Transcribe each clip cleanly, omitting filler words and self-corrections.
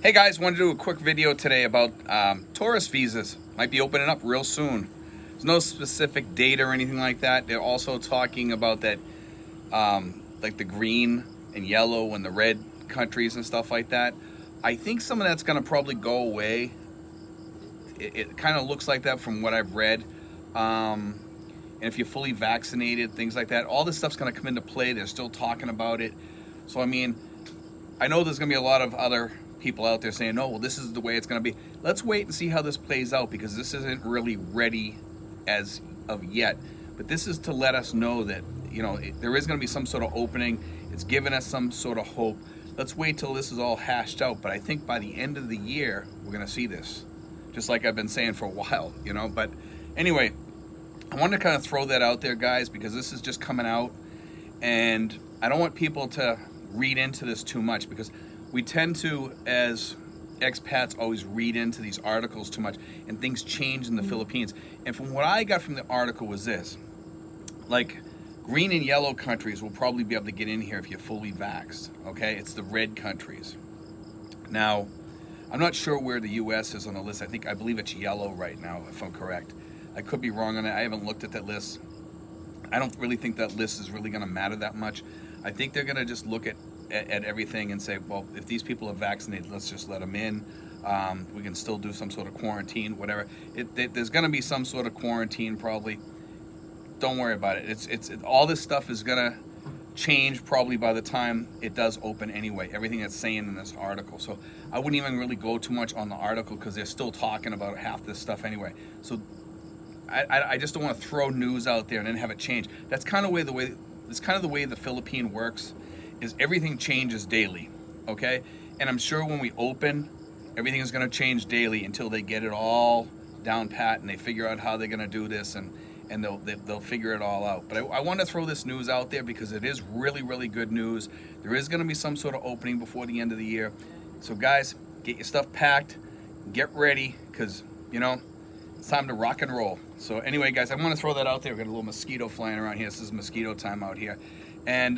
Hey guys, want to do a quick video today about tourist visas. Might be opening up real soon. There's no specific date or anything like that. They're also talking about that, like the green and yellow and the red countries and stuff like that. I think some of that's going to probably go away. It kind of looks like that from what I've read. And if you're fully vaccinated, things like that, all this stuff's going to come into play. They're still talking about it. So, I mean, I know there's going to be a lot of other people out there saying, no, well, this is the way it's going to be. Let's wait and see how this plays out, because this isn't really ready as of yet. But this is to let us know that, there is going to be some sort of opening. It's giving us some sort of hope. Let's wait till this is all hashed out. But I think by the end of the year, we're going to see this, just like I've been saying for a while, But anyway, I wanted to kind of throw that out there, guys, because this is just coming out. And I don't want people to read into this too much, because we tend to, as expats, always read into these articles too much, and things change in the Philippines. And from what I got from the article was this: like, green and yellow countries will probably be able to get in here if you're fully vaxxed, okay? It's the red countries. Now, I'm not sure where the U.S. is on the list. I believe it's yellow right now, if I'm correct. I could be wrong on that. I haven't looked at that list. I don't really think that list is really going to matter that much. I think they're going to just look at everything and say, well, if these people are vaccinated, let's just let them in. We can still do some sort of quarantine, whatever. There's going to be some sort of quarantine probably. Don't worry about it. All this stuff is going to change probably by the time it does open anyway. Everything that's saying in this article. So I wouldn't even really go too much on the article, because they're still talking about half this stuff anyway. So I just don't want to throw news out there and then have it change. That's kind of the way the Philippine works. Is everything changes daily, okay? And I'm sure when we open, everything is going to change daily until they get it all down pat and they figure out how they're going to do this, and they'll figure it all out. But I want to throw this news out there because it is really, really good news. There is going to be some sort of opening before the end of the year. So guys, get your stuff packed, get ready, because, it's time to rock and roll. So anyway, guys, I want to throw that out there. We've got a little mosquito flying around here. This is mosquito time out here. And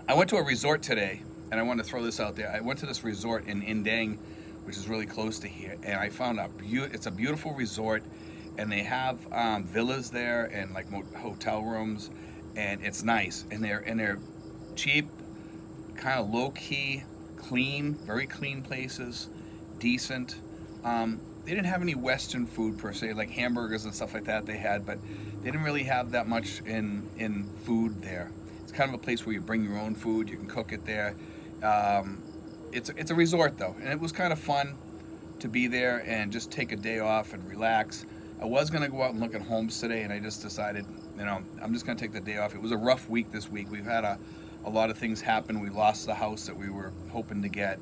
I went to a resort today, and I want to throw this out there. I went to this resort in Indang, which is really close to here, and I found it's a beautiful resort, and they have villas there and like hotel rooms, and it's nice, and they're cheap, kind of low key, clean, very clean places, decent. They didn't have any Western food per se, like hamburgers and stuff like that they had, but they didn't really have that much in food there. It's kind of a place where you bring your own food, you can cook it there. It's a resort though, and it was kind of fun to be there and just take a day off and relax. I was gonna go out and look at homes today, and I just decided, I'm just gonna take the day off. It was a rough week this week. We've had a lot of things happen. We lost the house that we were hoping to get,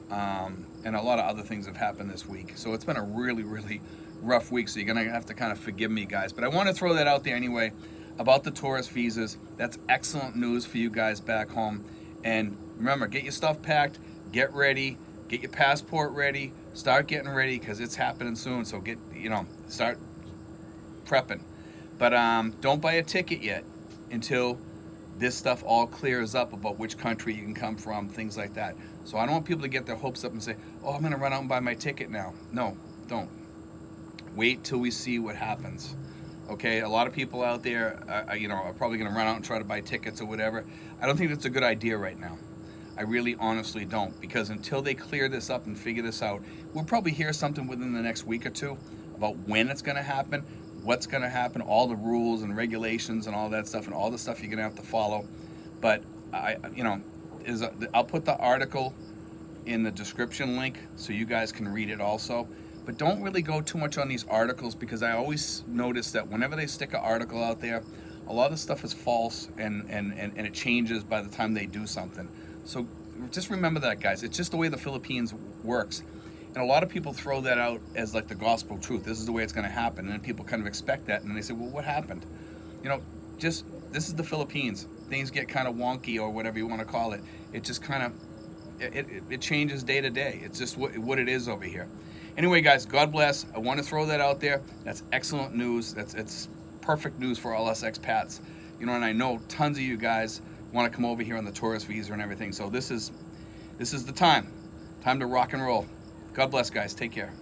and a lot of other things have happened this week. So it's been a really, really rough week. So you're gonna have to kind of forgive me, guys. But I want to throw that out there anyway. About the tourist visas, that's excellent news for you guys back home. And remember, get your stuff packed, get ready, get your passport ready, start getting ready, because it's happening soon. So start prepping. But don't buy a ticket yet until this stuff all clears up about which country you can come from, things like that. So I don't want people to get their hopes up and say, oh, I'm going to run out and buy my ticket now. No, don't. Wait till we see what happens. Okay, a lot of people out there, are probably going to run out and try to buy tickets or whatever. I don't think that's a good idea right now. I really honestly don't, because until they clear this up and figure this out, we'll probably hear something within the next week or two about when it's going to happen, what's going to happen, all the rules and regulations and all that stuff, and all the stuff you're going to have to follow. But I'll put the article in the description link so you guys can read it also. But don't really go too much on these articles, because I always notice that whenever they stick an article out there, a lot of stuff is false, and it changes by the time they do something. So just remember that, guys. It's just the way the Philippines works. And a lot of people throw that out as like the gospel truth. This is the way it's going to happen. And then people kind of expect that, and then they say, well, what happened? This is the Philippines. Things get kind of wonky, or whatever you want to call it. It just kind of, it changes day to day. It's just what it is over here. Anyway, guys, God bless. I want to throw that out there. That's excellent news. It's perfect news for all us expats. And I know tons of you guys want to come over here on the tourist visa and everything. So this is the time. Time to rock and roll. God bless, guys. Take care.